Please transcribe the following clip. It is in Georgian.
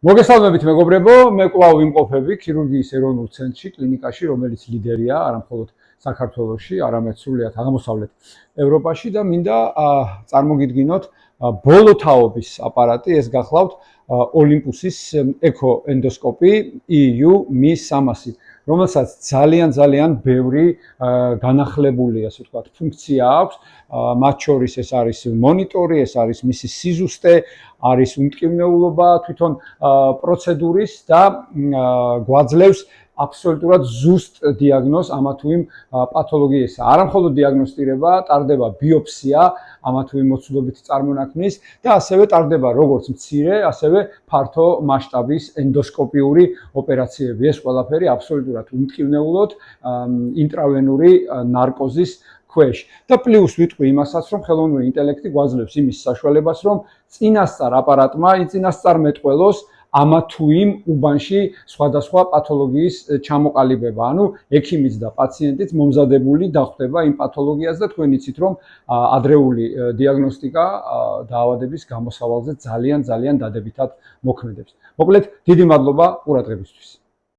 მოგესალმებით მეგობრებო, მე კვლავ ვიმყოფები ქირურგიის ეროვნულ ცენტრში, კლინიკაში, რომელიც ლიდერია არა მხოლოდ საქართველოში, არამედ სრულიად აღმოსავლეთ ევროპაში და მინდა წარმოგიდგინოთ ბოლო თაობის აპარატი, ეს გახლავთ ოლიმპუსის ეკოენდოსკოპი EU Mi300, რომელსაც ძალიან ბევრი განახლებული, ასე ვთქვათ, ფუნქცია აქვს. მათ შორის ეს არის მონიტორი, ეს არის მისი სიზუსტე, არის უმტკივნეულობა თვითონ პროცედურის და გვაძლევს აბსოლუტურად ზუსტ დიაგნოზს ამა თუ იმ პათოლოგიისა. არა მხოლოდ დიაგნოსტირება, ტარდება ბიოპსია ამა თუ იმ მოცულობითი წარმონაქმნის და ასევე ტარდება როგორც მცირე, ასევე ფართო მასშტაბის ენდოსკოპიური ოპერაციები. ეს ყველაფერი აბსოლუტურად უმტკივნეულოდ ინტრავენური ნარკოზის ქვეშ. და პლუს ვიტყვი იმასაც, რომ ხელოვნური ინტელექტი გვაძლევს იმის საშუალებას, რომ წინასწარ აპარატმა იწინასწარმეტყველოს ამა თუ იმ უბანში სხვადასხვა პათოლოგიის ჩამოყალიბება. ანუ ექიმიც და პაციენტიც მომზადებული დახვდება იმ პათოლოგიას და თქვენ იცით, რომ ადრეული დიაგნოსტიკა დაავადების გამოსავალზე ძალიან დადებითად მოქმედებს. მოკლედ, დიდი მადლობა ყურადღებისთვის.